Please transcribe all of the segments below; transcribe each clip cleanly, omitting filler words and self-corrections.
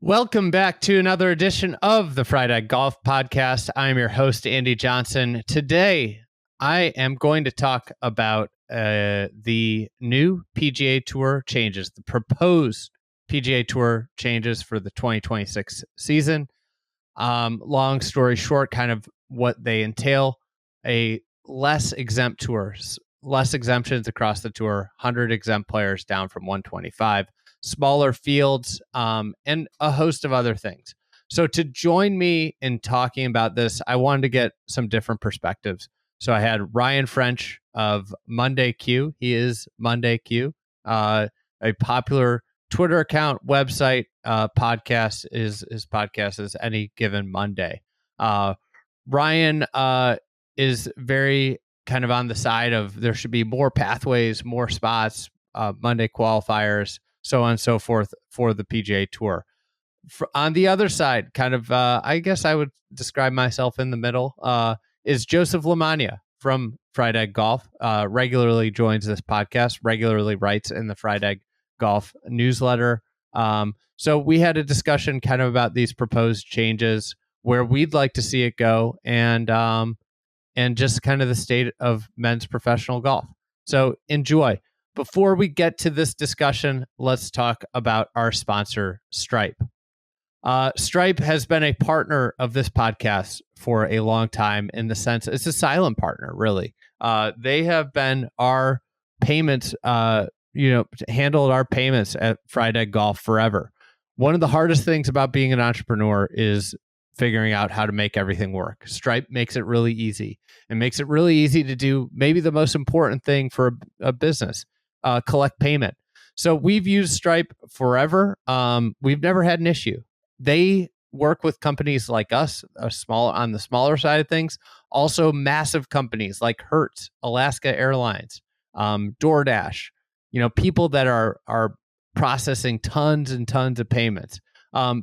Welcome back to another edition of the Friday Golf Podcast. I'm your host, Andy Johnson. Today, I am going to talk about the new PGA Tour changes, the proposed PGA Tour changes for the 2026 season. Long story short, kind of what they entail: a less exempt tours, less exemptions across the tour, 100 exempt players down from 125. Smaller fields, and a host of other things. So to join me in talking about this, I wanted to get some different perspectives. So I had Ryan French of Monday Q. He is Monday Q, a popular Twitter account, website, podcast. His podcast is Any Given Monday. Ryan is very kind of on the side of there should be more pathways, more spots, Monday qualifiers, so on and so forth for the PGA Tour. On the other side, kind of, I guess I would describe myself in the middle, is Joseph Lamagna from Fried Egg Golf. Regularly joins this podcast, regularly writes in the Fried Egg Golf newsletter. So we had a discussion kind of about these proposed changes, where we'd like to see it go, and just kind of the state of men's professional golf. So enjoy. Before we get to this discussion, let's talk about our sponsor, Stripe. Stripe has been a partner of this podcast for a long time, in the sense it's a silent partner, really. They have been our payments, handled our payments at Fried Egg Golf forever. One of the hardest things about being an entrepreneur is figuring out how to make everything work. Stripe makes it really easy. It makes it really easy to do maybe the most important thing for a business. Collect payment. So we've used Stripe forever. We've never had an issue. They work with companies like us, on the smaller side of things. Also massive companies like Hertz, Alaska Airlines, DoorDash. People that are processing tons and tons of payments.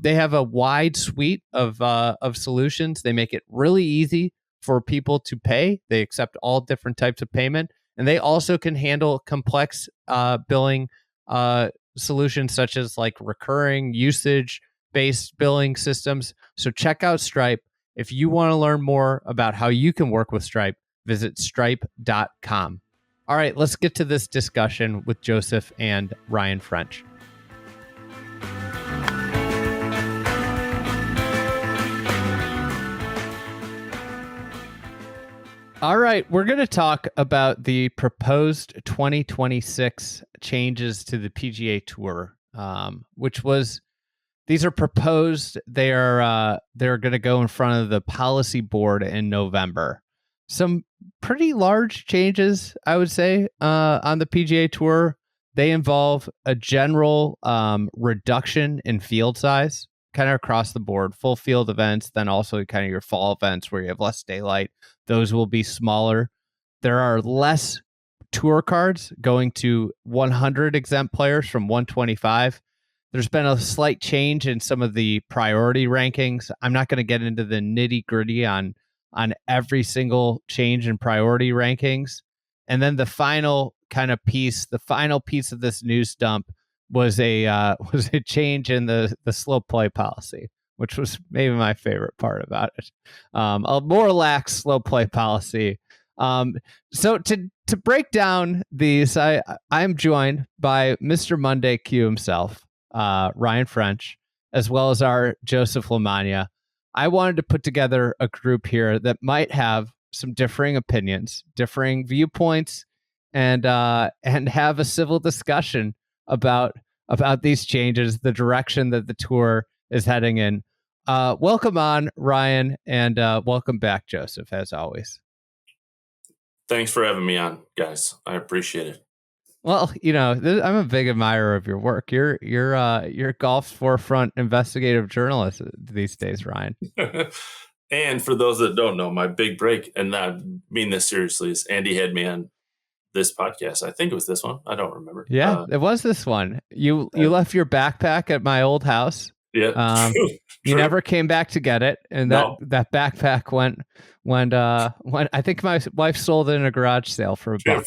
They have a wide suite of solutions. They make it really easy for people to pay. They accept all different types of payment. And they also can handle complex billing solutions, such as like recurring usage-based billing systems. So check out Stripe. If you want to learn more about how you can work with Stripe, visit stripe.com. All right, let's get to this discussion with Joseph and Ryan French. All right, we're going to talk about the proposed 2026 changes to the PGA Tour, these are proposed. They're going to go in front of the policy board in November. Some pretty large changes, I would say, on the PGA Tour. They involve a general reduction in field size, kind of across the board. Full field events, then also kind of your fall events where you have less daylight. Those will be smaller. There are less tour cards, going to 100 exempt players from 125. There's been a slight change in some of the priority rankings. I'm not going to get into the nitty gritty on every single change in priority rankings. And then the final piece of this news dump was a change in the slow play policy, which was maybe my favorite part about it. A more lax slow play policy. So to break down these, I'm joined by Mr. Monday Q himself, Ryan French, as well as our Joseph Lamagna. I wanted to put together a group here that might have some differing opinions, differing viewpoints, and have a civil discussion about these changes, the direction that the tour is heading in. Welcome on, Ryan, and welcome back, Joseph, as always. Thanks for having me on, guys. I appreciate it. Well, I'm a big admirer of your work. You're golf's forefront investigative journalist these days, Ryan. And for those that don't know, my big break, and I mean this seriously, is Andy had me on this podcast. I think it was this one. I don't remember. Yeah, it was this one. You left your backpack at my old house. Yeah, true. You never came back to get it, and that backpack went. I think my wife sold it in a garage sale for a buck.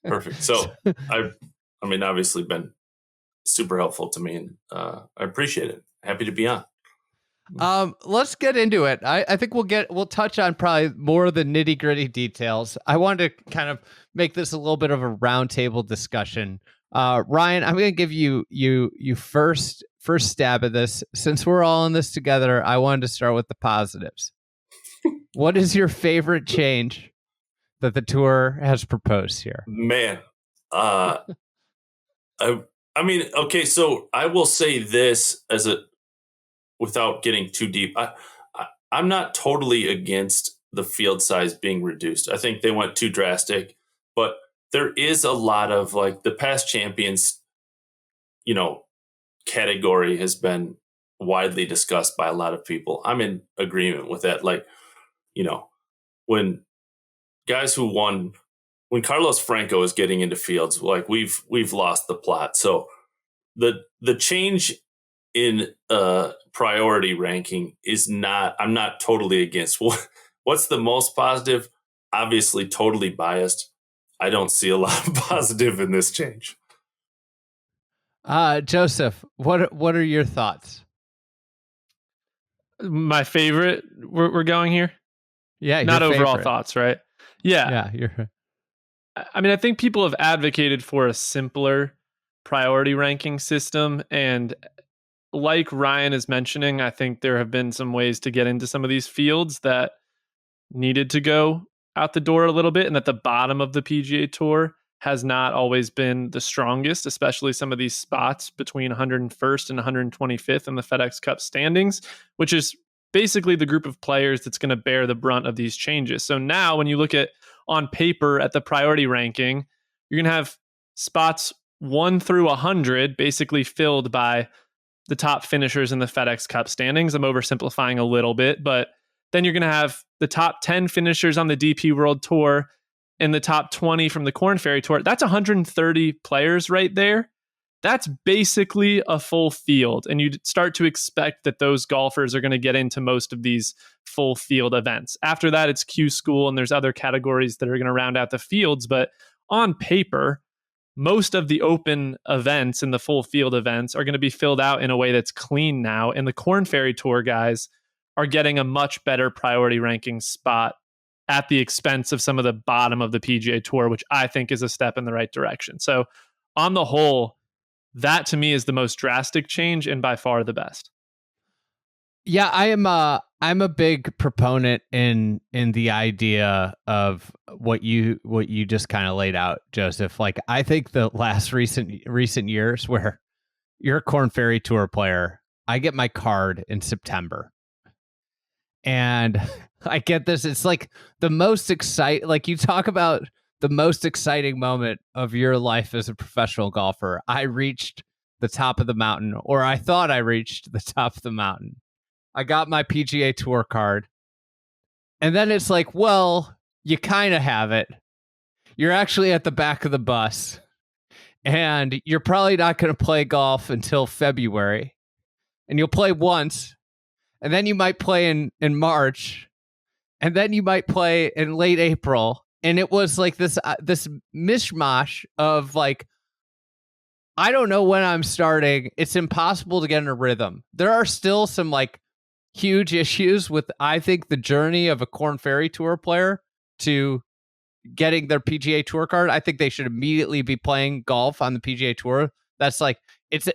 Perfect. So I mean, obviously been super helpful to me, and I appreciate it. happy to be on. Let's get into it. I think we'll touch on probably more of the nitty gritty details. I wanted to kind of make this a little bit of a roundtable discussion. Ryan, I'm going to give you first stab at this. Since we're all in this together, I wanted to start with the positives. What is your favorite change that the tour has proposed here? Man, I mean, okay, so I will say this without getting too deep. I'm not totally against the field size being reduced. I think they went too drastic, but there is a lot of like the past champions, category has been widely discussed by a lot of people. I'm in agreement with that. Like, when guys who won, when Carlos Franco is getting into fields, like we've lost the plot. So the change in priority ranking is not, I'm not totally against. What's the most positive? Obviously totally biased. I don't see a lot of positive in this change. Joseph, what are your thoughts? My favorite, we're going here? Yeah, not overall thoughts, right? Yeah. Yeah, I mean, I think people have advocated for a simpler priority ranking system, and like Ryan is mentioning, I think there have been some ways to get into some of these fields that needed to go out the door a little bit, and that the bottom of the PGA Tour has not always been the strongest, especially some of these spots between 101st and 125th in the FedEx Cup standings, which is basically the group of players that's going to bear the brunt of these changes. So now when you look at on paper at the priority ranking, you're going to have spots 1 through 100 basically filled by the top finishers in the FedEx Cup standings. I'm oversimplifying a little bit, but then you're going to have the top 10 finishers on the DP World Tour and the top 20 from the Korn Ferry Tour. That's 130 players right there. That's basically a full field. And you start to expect that those golfers are going to get into most of these full field events. After that, it's Q School, and there's other categories that are going to round out the fields. But on paper, most of the open events and the full field events are going to be filled out in a way that's clean now. And the Korn Ferry Tour guys are getting a much better priority ranking spot at the expense of some of the bottom of the PGA Tour, which I think is a step in the right direction. So on the whole, that to me is the most drastic change and by far the best. Yeah, I'm a big proponent in the idea of what you just kind of laid out, Joseph. Like, I think the last recent years where you're a Korn Ferry Tour player, I get my card in September. And I get this, it's like the most exciting, like you talk about the most exciting moment of your life as a professional golfer. I reached the top of the mountain, or I thought I reached the top of the mountain. I got my PGA Tour card. And then it's like, well, you kind of have it. You're actually at the back of the bus. And you're probably not going to play golf until February. And you'll play once. And then you might play in March. And then you might play in late April. And it was like this mishmash of like, I don't know when I'm starting. It's impossible to get in a rhythm. There are still some like huge issues with, I think, the journey of a Korn Ferry Tour player to getting their PGA Tour card. I think they should immediately be playing golf on the PGA Tour. That's like,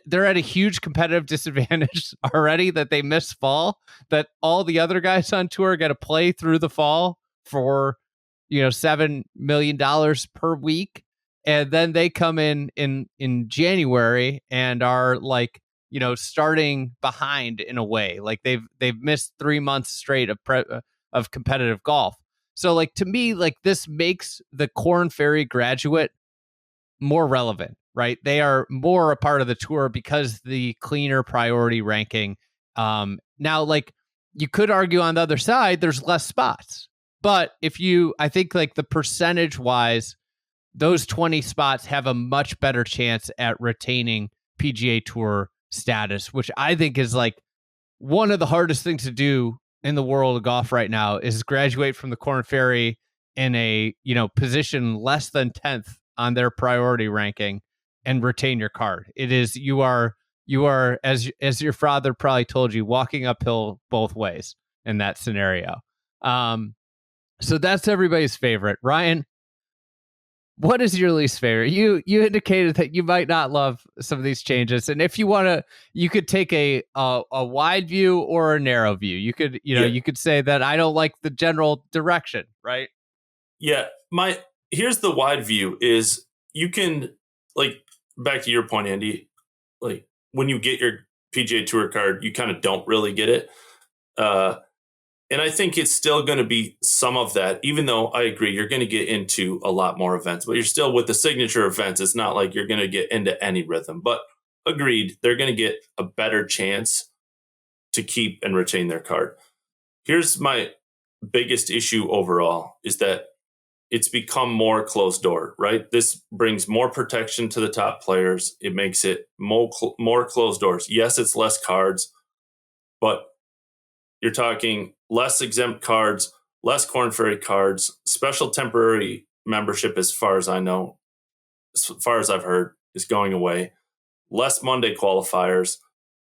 they're at a huge competitive disadvantage already that they miss fall, that all the other guys on tour get to play through the fall for, $7 million per week. And then they come in January and are like, starting behind in a way. Like they've missed 3 months straight of competitive golf. So like, to me, like this makes the Korn Ferry graduate more relevant, right? They are more a part of the tour because the cleaner priority ranking. Now, like you could argue on the other side, there's less spots, but I think like the percentage wise, those 20 spots have a much better chance at retaining PGA Tour status, which I think is like one of the hardest things to do in the world of golf right now, is graduate from the Korn Ferry in a, position less than 10th on their priority ranking and retain your card. You are you are, as your father probably told you, walking uphill both ways in that scenario. So that's everybody's favorite. Ryan, what is your least favorite? You indicated that you might not love some of these changes, and if you want to, you could take a wide view or a narrow view. You could you could say that I don't like the general direction, right? Yeah, here's the wide view is you can, like, back to your point, Andy, like when you get your PGA Tour card, you kind of don't really get it. And I think it's still going to be some of that, even though I agree you're going to get into a lot more events, but you're still with the signature events. It's not like you're going to get into any rhythm, but agreed, they're going to get a better chance to keep and retain their card. Here's my biggest issue overall is that it's become more closed door, right? This brings more protection to the top players. It makes it more closed doors. Yes, it's less cards, but you're talking less exempt cards, less Korn Ferry cards, special temporary membership, as far as I know, as far as I've heard, is going away. Less Monday qualifiers.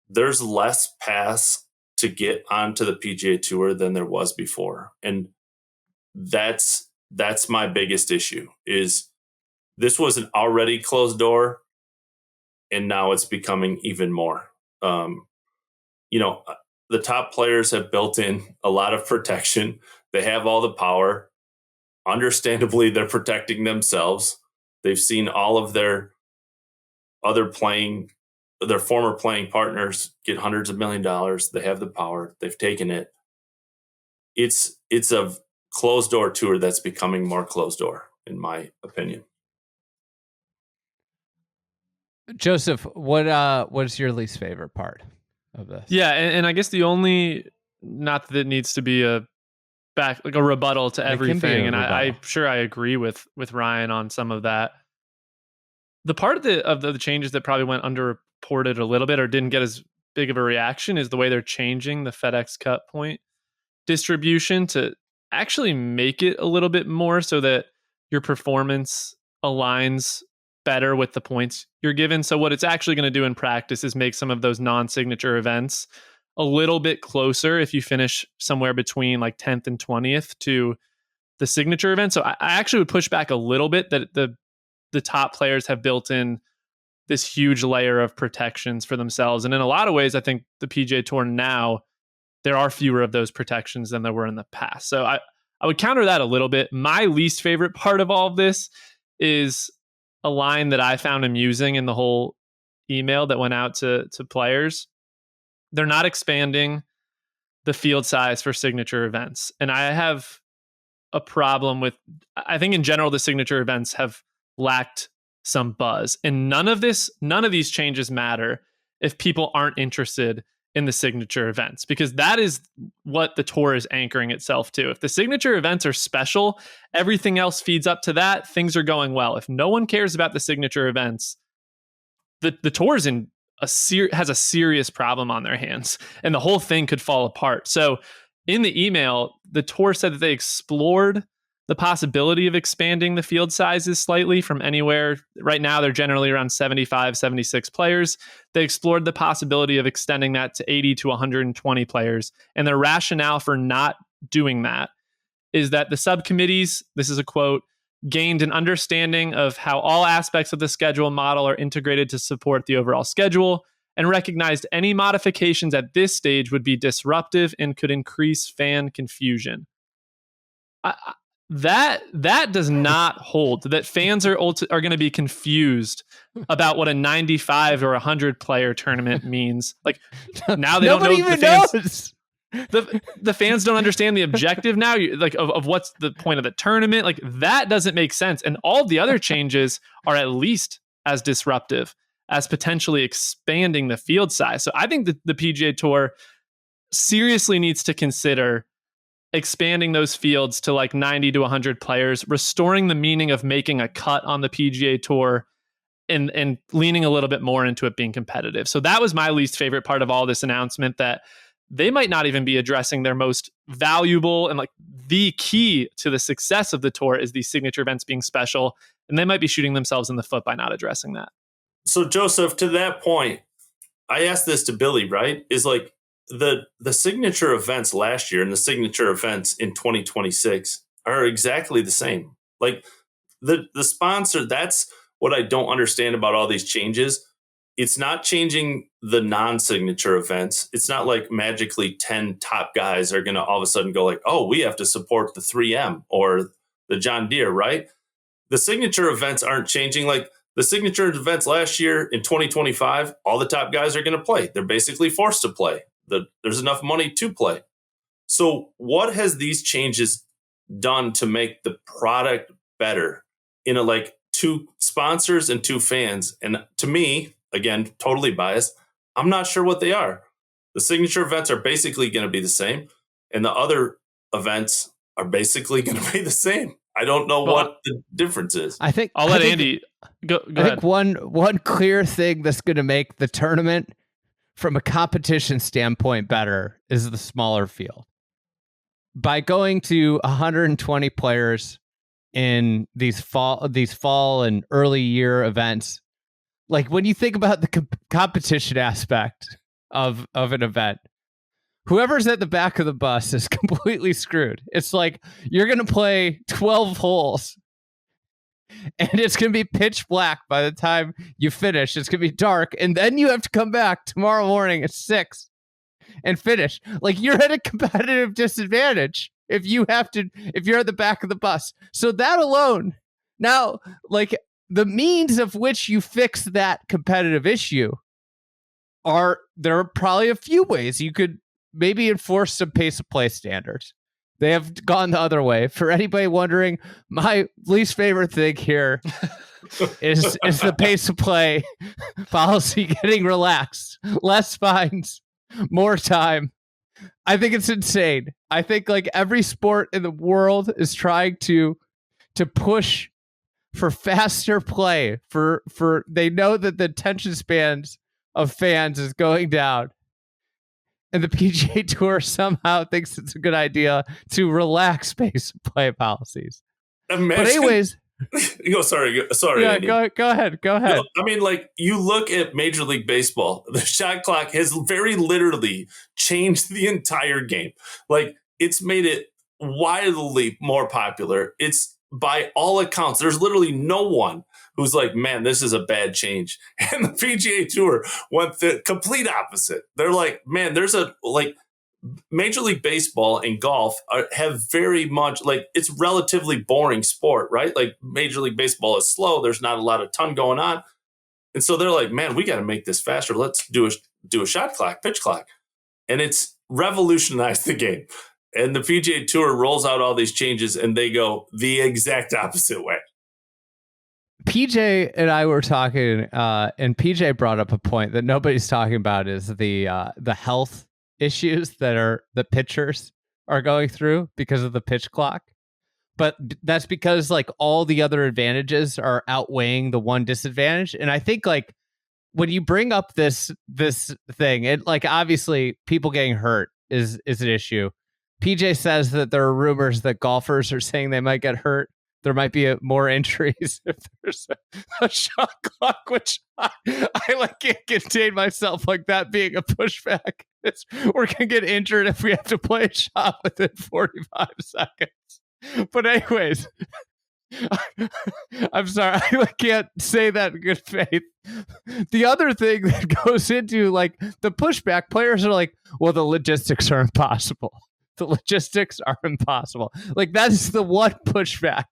There's less paths to get onto the PGA Tour than there was before. And that's my biggest issue is this was an already closed door, and now it's becoming even more. The top players have built in a lot of protection. They have all the power. Understandably, they're protecting themselves. They've seen all of their former playing partners get hundreds of $1 million. They have the power. They've taken it. It's a closed door tour that's becoming more closed door, in my opinion. Joseph, what's your least favorite part of this? Yeah, and I guess the only, not that it needs to be a rebuttal to everything, and I'm sure I agree with Ryan on some of that. The part of the changes that probably went underreported a little bit or didn't get as big of a reaction is the way they're changing the FedEx cut point distribution to actually make it a little bit more so that your performance aligns better with the points you're given. So what it's actually going to do in practice is make some of those non-signature events a little bit closer if you finish somewhere between like 10th and 20th to the signature event. So I actually would push back a little bit that the top players have built in this huge layer of protections for themselves. And in a lot of ways, I think the PGA Tour now, there are fewer of those protections than there were in the past. So I would counter that a little bit. My least favorite part of all of this is a line that I found amusing in the whole email that went out to players. They're not expanding the field size for signature events. And I have a problem with, I think in general, the signature events have lacked some buzz. And none of these changes matter if people aren't interested in the signature events, because that is what the tour is anchoring itself to. If the signature events are special, everything else feeds up to that. Things are going well. If no one cares about the signature events, the tour is has a serious problem on their hands, and the whole thing could fall apart. So in the email, the tour said that they explored the possibility of expanding the field sizes slightly from anywhere. Right now, they're generally around 75, 76 players. They explored the possibility of extending that to 80 to 120 players. And their rationale for not doing that is that the subcommittees, this is a quote, gained an understanding of how all aspects of the schedule model are integrated to support the overall schedule, and recognized any modifications at this stage would be disruptive and could increase fan confusion. That does not hold. That fans are going to be confused about what a 95 or 100 player tournament means. Like now they don't know. Even knows. The fans don't understand the objective now. Of what's the point of the tournament? Like that doesn't make sense. And all the other changes are at least as disruptive as potentially expanding the field size. So I think that the PGA Tour seriously needs to consider expanding those fields to like 90 to 100 players, restoring the meaning of making a cut on the PGA Tour, and leaning a little bit more into it being competitive. So that was my least favorite part of all this announcement, that they might not even be addressing their most valuable and like the key to the success of the tour is these signature events being special. And they might be shooting themselves in the foot by not addressing that. So Joseph, to that point, I asked this to Billy, right? Is like the signature events last year and the signature events in 2026 are exactly the same. Like the sponsor, that's what I don't understand about all these changes. It's not changing the non-signature events. It's not like magically 10 top guys are going to all of a sudden go like, oh, we have to support the 3M or the John Deere, right? The signature events aren't changing. Like the signature events last year in 2025, all the top guys are going to play. They're basically forced to play. There's enough money to play. So what has these changes done to make the product better in a like two sponsors and two fans? And to me, again, totally biased, I'm not sure what they are. The signature events are basically going to be the same, and the other events are basically going to be the same. I don't know what the difference is. I'll let Andy go I ahead. think one clear thing that's going to make the tournament from a competition standpoint better is the smaller field. By going to 120 players in these fall and early year events, like when you think about the competition aspect of an event, whoever's at the back of the bus is completely screwed. It's like you're going to play 12 holes and it's going to be pitch black by the time you finish. It's going to be dark. And then you have to come back tomorrow morning at 6 and finish. Like you're at a competitive disadvantage if you're at the back of the bus. So that alone, now, like the means of which you fix that competitive issue there are probably a few ways. You could maybe enforce some pace of play standards. They have gone the other way. For anybody wondering, my least favorite thing here is the pace of play policy getting relaxed. Less fines, more time. I think it's insane. I think like every sport in the world is trying to push for faster play. For they know that the attention spans of fans is going down. And the PGA Tour somehow thinks it's a good idea to relax pace of play policies. Imagine, but anyways, sorry. Yeah, Andy. go ahead. No, I mean, like you look at Major League Baseball, the shot clock has very literally changed the entire game. Like it's made it wildly more popular. It's by all accounts, there's literally no one who's like, man, this is a bad change. And the PGA Tour went the complete opposite. They're like, man, there's Major League Baseball and golf have very much like it's relatively boring sport, right? Like Major League Baseball is slow. There's not a lot of ton going on. And so they're like, man, we got to make this faster. Let's do a shot clock, pitch clock. And it's revolutionized the game. And the PGA Tour rolls out all these changes and they go the exact opposite way. PJ and I were talking, and PJ brought up a point that nobody's talking about is the health issues that the pitchers are going through because of the pitch clock. But that's because like all the other advantages are outweighing the one disadvantage. And I think like when you bring up this thing, it like obviously people getting hurt is an issue. PJ says that there are rumors that golfers are saying they might get hurt. There might be more injuries if there's a shot clock, which I like can't contain myself like that being a pushback. We're going to get injured if we have to play a shot within 45 seconds. But anyways, I'm sorry. I can't say that in good faith. The other thing that goes into like the pushback, players are like, well, the logistics are impossible. The logistics are impossible. Like that is the one pushback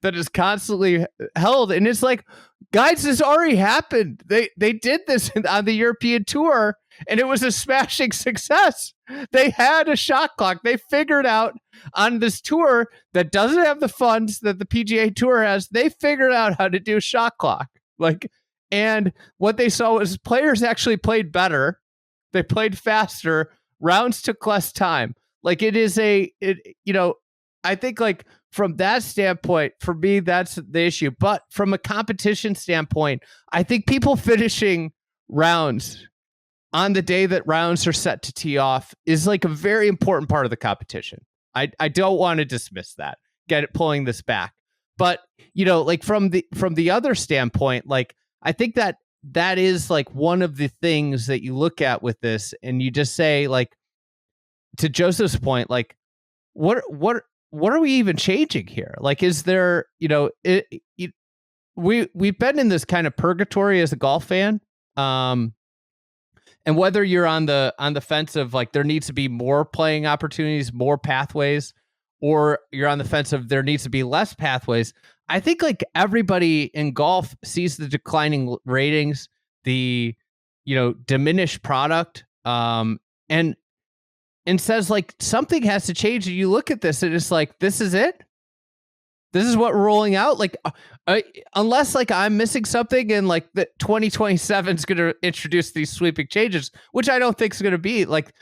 that is constantly held. And it's like, guys, this already happened. They did this on the European Tour and it was a smashing success. They had a shot clock. They figured out on this tour that doesn't have the funds that the PGA Tour has. They figured out how to do a shot clock. Like, and what they saw was players actually played better. They played faster. Rounds took less time. Like it is I think like from that standpoint, for me, that's the issue. But from a competition standpoint, I think people finishing rounds on the day that rounds are set to tee off is like a very important part of the competition. I don't want to dismiss that. Pulling this back. But, like from the other standpoint, like I think that that is like one of the things that you look at with this, and you just say, like, to Joseph's point, like, what are we even changing here? Like, is there, we've been in this kind of purgatory as a golf fan. And whether you're on the fence of like there needs to be more playing opportunities, more pathways, or you're on the fence of there needs to be less pathways, I think like everybody in golf sees the declining ratings, the diminished product, and says like something has to change. And you look at this and it's like, this is it. This is what we're rolling out. Like, unless like I'm missing something and like the 2027 is going to introduce these sweeping changes, which I don't think is going to be like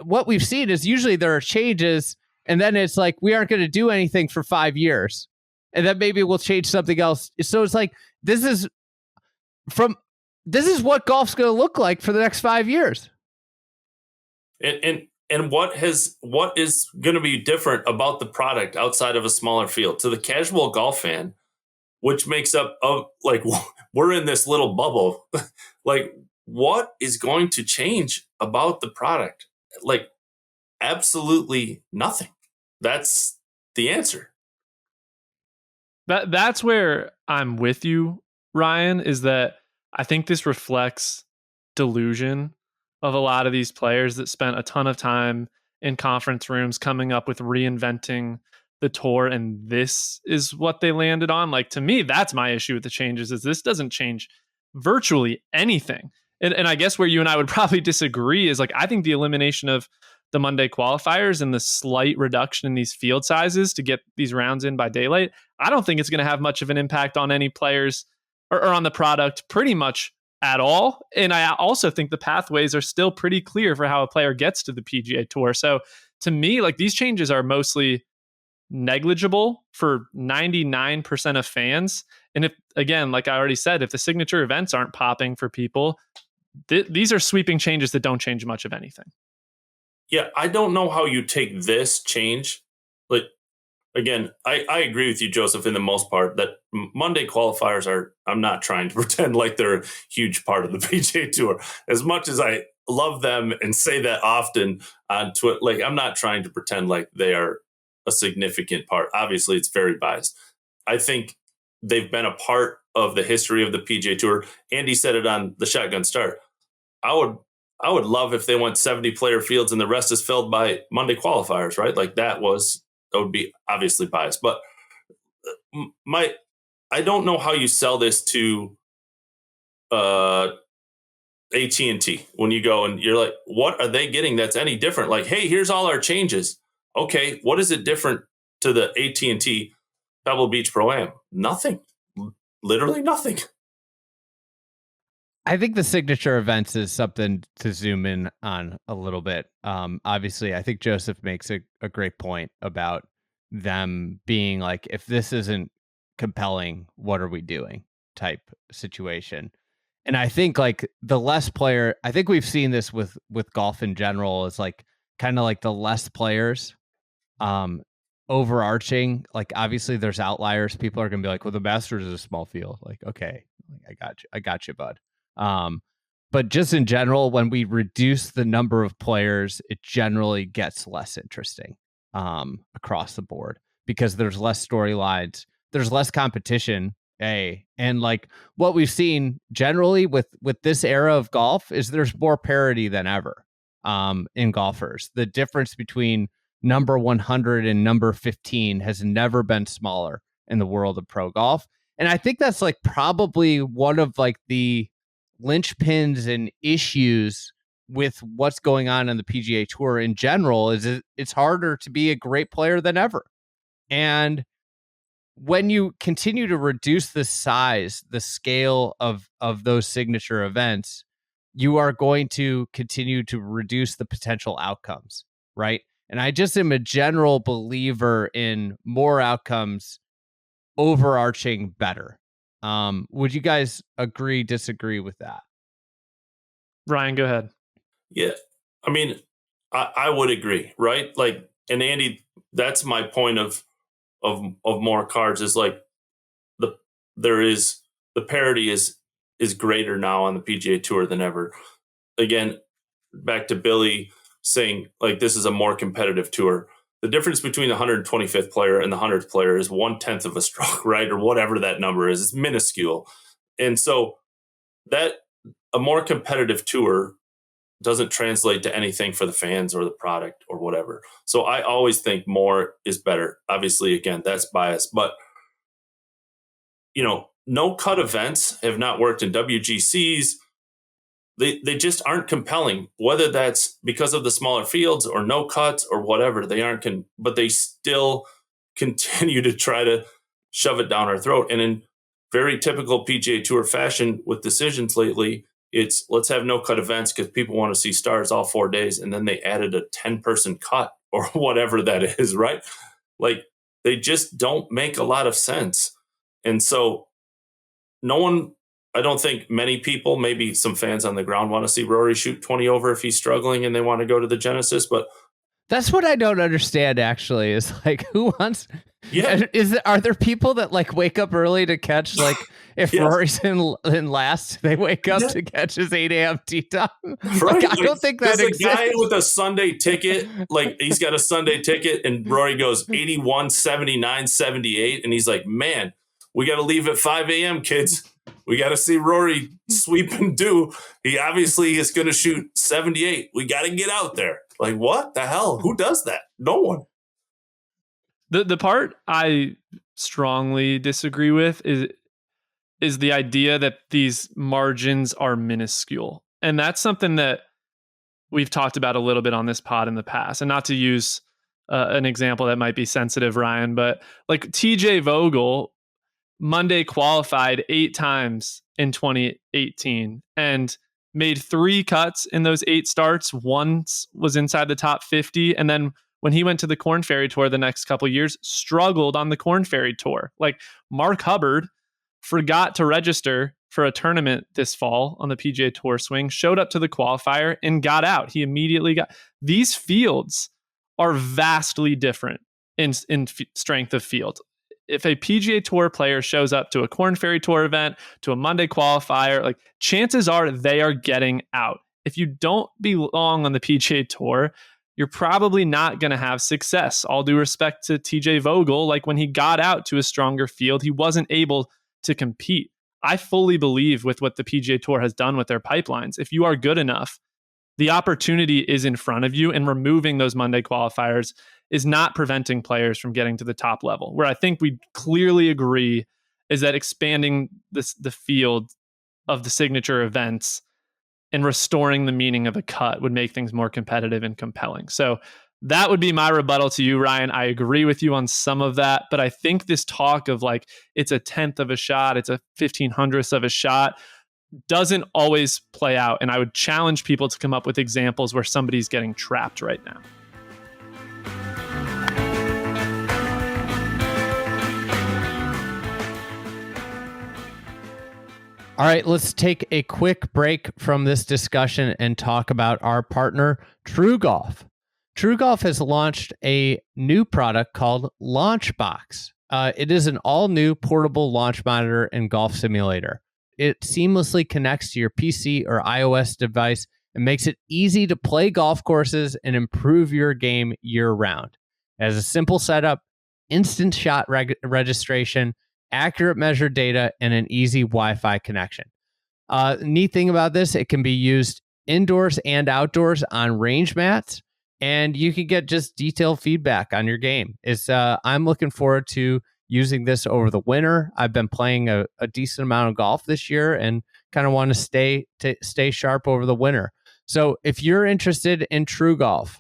what we've seen is usually there are changes and then it's like, we aren't going to do anything for 5 years and then maybe we'll change something else. So it's like, this is what golf's going to look like for the next 5 years. And what is going to be different about the product outside of a smaller field to the casual golf fan, which makes up of like, we're in this little bubble. Like, what is going to change about the product? Like, absolutely nothing. That's the answer. That's where I'm with you, Ryan, is that I think this reflects delusion of a lot of these players that spent a ton of time in conference rooms coming up with reinventing the tour, and this is what they landed on. Like, to me, that's my issue with the changes, is this doesn't change virtually anything. And I guess where you and I would probably disagree is like, I think the elimination of the Monday qualifiers and the slight reduction in these field sizes to get these rounds in by daylight, I don't think it's going to have much of an impact on any players or on the product pretty much at all. And I also think the pathways are still pretty clear for how a player gets to the PGA Tour. So to me, like, these changes are mostly negligible for 99% of fans. And if, again, like I already said, if the signature events aren't popping for people, these are sweeping changes that don't change much of anything. Yeah, I don't know how you take this change. Like, again, I agree with you, Joseph, in the most part that Monday qualifiers are, I'm not trying to pretend like they're a huge part of the PGA Tour. As much as I love them and say that often on Twitter, like, I'm not trying to pretend like they are a significant part. Obviously, it's very biased. I think they've been a part of the history of the PGA Tour. Andy said it on the Shotgun Start. I would love if they went 70 player fields and the rest is filled by Monday qualifiers, right? Like, that would be obviously biased, but I don't know how you sell this to AT&T when you go and you're like, what are they getting that's any different? Like, hey, here's all our changes. Okay, what is it different to the AT&T Pebble Beach Pro-Am? Nothing. Literally nothing. I think the signature events is something to zoom in on a little bit. Obviously, I think Joseph makes a great point about them being like, if this isn't compelling, what are we doing type situation. And I think like the less player, I think we've seen this with golf in general, is like kind of like the less players overarching. Like, obviously there's outliers. People are going to be like, well, the Masters is a small field. Like, okay, I got you, bud. But just in general, when we reduce the number of players, it generally gets less interesting across the board because there's less storylines, there's less competition. And like what we've seen generally with this era of golf is there's more parity than ever in golfers. The difference between number 100 and number 15 has never been smaller in the world of pro golf. And I think that's like probably one of like the linchpins and issues with what's going on in the PGA Tour in general is it's harder to be a great player than ever. And when you continue to reduce the size, the scale of those signature events, you are going to continue to reduce the potential outcomes, right? And I just am a general believer in more outcomes overarching better. Would you guys agree, disagree with that? Ryan, go ahead. Yeah. I mean, I would agree, right? Like, and Andy, that's my point of more cards is like the parity is is greater now on the PGA Tour than ever. Again, back to Billy saying, like, this is a more competitive tour. The difference between the 125th player and the 100th player is 1/10 of a stroke, right? Or whatever that number is. It's minuscule. And so that a more competitive tour doesn't translate to anything for the fans or the product or whatever. So I always think more is better. Obviously, again, that's bias, but no cut events have not worked in WGCs. They just aren't compelling, whether that's because of the smaller fields or no cuts or whatever. They aren't, but they still continue to try to shove it down our throat. And in very typical PGA Tour fashion with decisions lately, it's let's have no cut events because people want to see stars all 4 days. And then they added a 10-person cut or whatever that is, right? Like, they just don't make a lot of sense. And so I don't think many people, maybe some fans on the ground, want to see Rory shoot 20 over if he's struggling and they want to go to the Genesis. But that's what I don't understand, actually, is like, who wants... Yeah. Are there people that like wake up early to catch, like, if Yes. Rory's in last, they wake up to catch his 8 a.m. tee time? Right. Like, I don't think that there's exists. a guy with a Sunday ticket, like he's got a Sunday ticket, and Rory goes 81, 79, 78, and he's like, man, we got to leave at 5 a.m., kids. We got to see Rory sweep and do. He obviously is going to shoot 78. We got to get out there. Like, what the hell? Who does that? No one. The part I strongly disagree with is the idea that these margins are minuscule. And that's something that we've talked about a little bit on this pod in the past. And not to use an example that might be sensitive, Ryan, but like TJ Vogel Monday qualified 8 times in 2018 and made 3 cuts in those 8 starts. Once was inside the top 50. And then when he went to the Korn Ferry Tour the next couple of years, struggled on the Korn Ferry Tour. Like, Mark Hubbard forgot to register for a tournament this fall on the PGA Tour swing, showed up to the qualifier and got out. He immediately got... These fields are vastly different in strength of field. If a PGA Tour player shows up to a Korn Ferry Tour event, to a Monday qualifier, like, chances are they are getting out. If you don't belong on the PGA Tour, you're probably not going to have success. All due respect to TJ Vogel, like, when he got out to a stronger field, he wasn't able to compete. I fully believe with what the PGA Tour has done with their pipelines, if you are good enough, the opportunity is in front of you, and removing those Monday qualifiers is not preventing players from getting to the top level. Where I think we clearly agree is that expanding the field of the signature events and restoring the meaning of a cut would make things more competitive and compelling. So that would be my rebuttal to you, Ryan. I agree with you on some of that, but I think this talk of like, it's a 10th of a shot, it's a 1500th of a shot, doesn't always play out. And I would challenge people to come up with examples where somebody's getting trapped right now. All right, let's take a quick break from this discussion and talk about our partner, TrueGolf. TrueGolf has launched a new product called LaunchBox. It is an all-new portable launch monitor and golf simulator. It seamlessly connects to your PC or iOS device and makes it easy to play golf courses and improve your game year-round. It has a simple setup, instant shot registration, accurate measured data, and an easy Wi-Fi connection. Neat thing about this, it can be used indoors and outdoors on range mats, and you can get just detailed feedback on your game. I'm looking forward to using this over the winter. I've been playing a decent amount of golf this year and kind of want to stay sharp over the winter. So if you're interested in TrueGolf,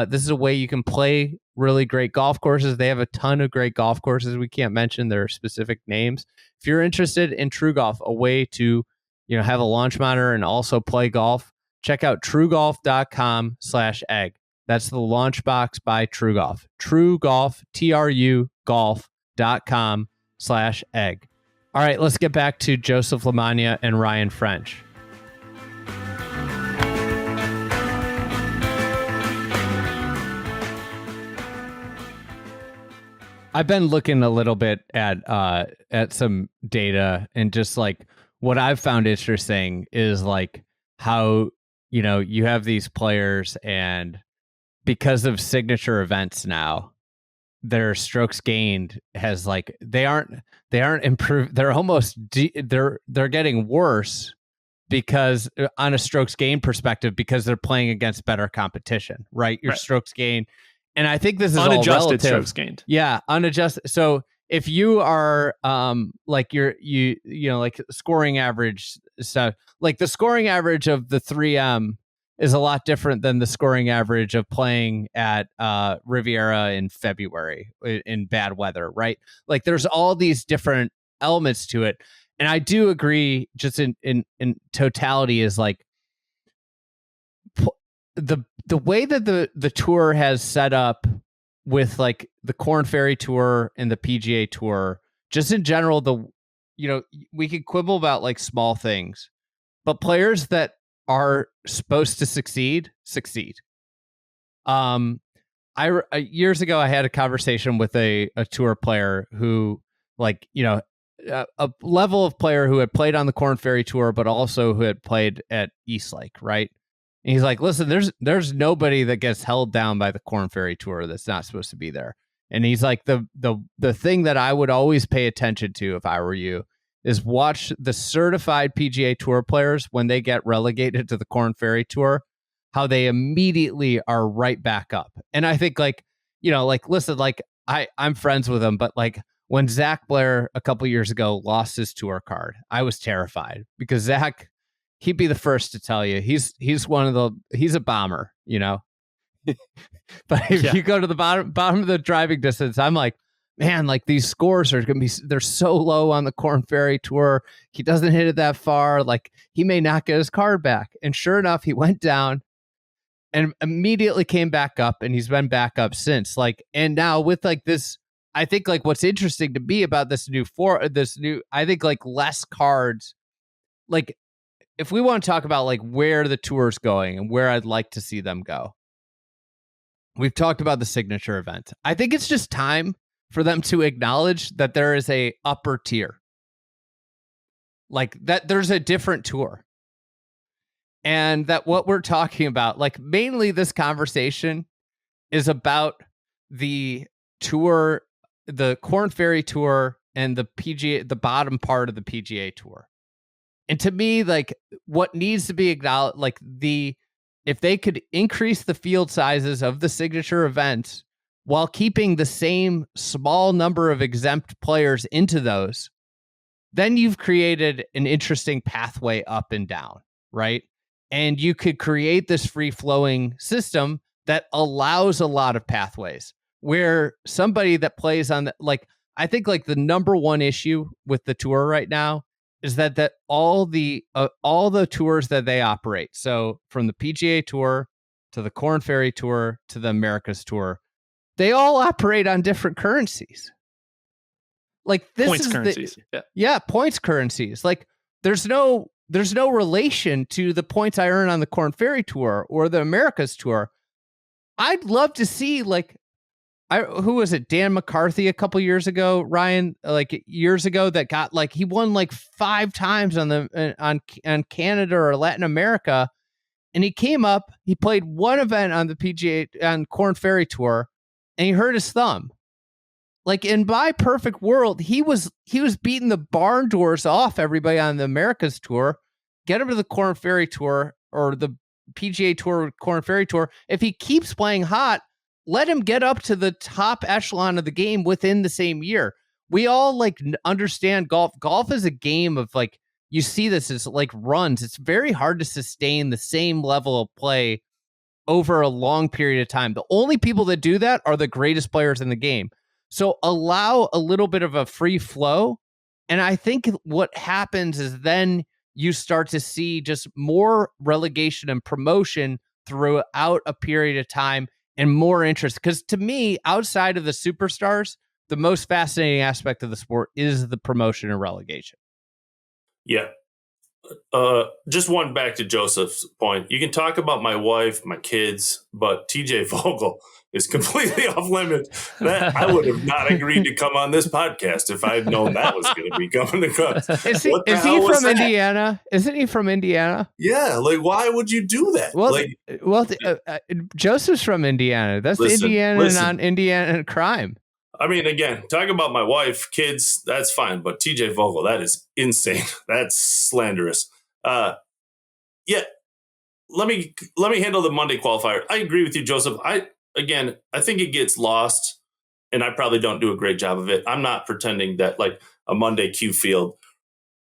this is a way you can play really great golf courses. They have a ton of great golf courses. We can't mention their specific names. If you're interested in TrueGolf, a way to have a launch monitor and also play golf, check out truegolf.com/egg. That's the launch box by TrueGolf. TrueGolf, TRU golf.com/egg. All right, let's get back to Joseph Lamagna and Ryan French. I've been looking a little bit at some data and just like what I've found interesting is like how, you have these players, and because of signature events now, their strokes gained has like they aren't improved. They're almost they're getting worse because on a strokes gain perspective, because they're playing against better competition, right? Your strokes gain, and I think this is all relative. Strokes gained. Yeah, unadjusted. So if you are like like scoring average stuff, like the scoring average of the 3M is a lot different than the scoring average of playing at Riviera in February in bad weather, right? Like there's all these different elements to it. And I do agree, just in totality, is like the way that the tour has set up with like the Corn Ferry Tour and the PGA Tour, just in general, we could quibble about like small things, but players that are supposed to succeed. Years ago, I had a conversation with a tour player who, like, a level of player who had played on the Corn Ferry Tour, but also who had played at Eastlake, right? And he's like, listen, there's nobody that gets held down by the Corn Ferry Tour that's not supposed to be there. And he's like, the thing that I would always pay attention to if I were you is watch the certified PGA Tour players when they get relegated to the Corn Ferry Tour, how they immediately are right back up. And I think listen, I'm friends with them, but like when Zach Blair a couple years ago lost his tour card, I was terrified because Zach, he'd be the first to tell you he's a bomber, but if you go to the bottom of the driving distance, I'm like, man, like these scores are they're so low on the Corn Ferry Tour. He doesn't hit it that far. Like he may not get his card back. And sure enough, he went down and immediately came back up, and he's been back up since. Like, and now with like this, I think like what's interesting to me about this new I think like less cards, like if we want to talk about like where the tour's going and where I'd like to see them go, we've talked about the signature event. I think it's just time for them to acknowledge that there is a upper tier, like that there's a different tour, and that what we're talking about, like mainly this conversation is about the tour, the Corn Ferry Tour and the PGA, the bottom part of the PGA Tour. And to me, like what needs to be acknowledged, like if they could increase the field sizes of the signature events while keeping the same small number of exempt players into those, then you've created an interesting pathway up and down, right? And you could create this free-flowing system that allows a lot of pathways where somebody that plays on I think like the number one issue with the tour right now is that all the tours that they operate, so from the PGA Tour to the Corn Ferry Tour to the Americas Tour, they all operate on different currencies. Like this points is currencies. Points currencies. Like there's no relation to the points I earn on the Corn Ferry Tour or the Americas Tour. I'd love to see who was it? Dan McCarthy a couple years ago, Ryan, like years ago, that got like he won like 5 times on Canada or Latin America, and he came up. He played one event on the PGA on Corn Ferry Tour, and he hurt his thumb. Like in my perfect world, he was beating the barn doors off everybody on the Americas Tour, get him to the Corn Ferry Tour or the PGA Tour Corn Ferry Tour. If he keeps playing hot, let him get up to the top echelon of the game within the same year. We all like understand golf. Golf is a game of like, you see this as like runs. It's very hard to sustain the same level of play over a long period of time. The only people that do that are the greatest players in the game. So allow a little bit of a free flow. And I think what happens is then you start to see just more relegation and promotion throughout a period of time and more interest. Because to me, outside of the superstars, the most fascinating aspect of the sport is the promotion and relegation. Yeah. Just one back to Joseph's point. You can talk about my wife, my kids, but TJ Vogel is completely off limits. That I would have not agreed to come on this podcast if I had known that was going to be coming across. Is he from Indiana? Isn't he from Indiana? Yeah, like why would you do that? Well, Joseph's from Indiana. That's Indiana crime. I mean, again, talking about my wife, kids, that's fine. But TJ Vogel, that is insane. That's slanderous. Yeah, let me handle the Monday qualifier. I agree with you, Joseph. I think it gets lost, and I probably don't do a great job of it. I'm not pretending that like a Monday Q field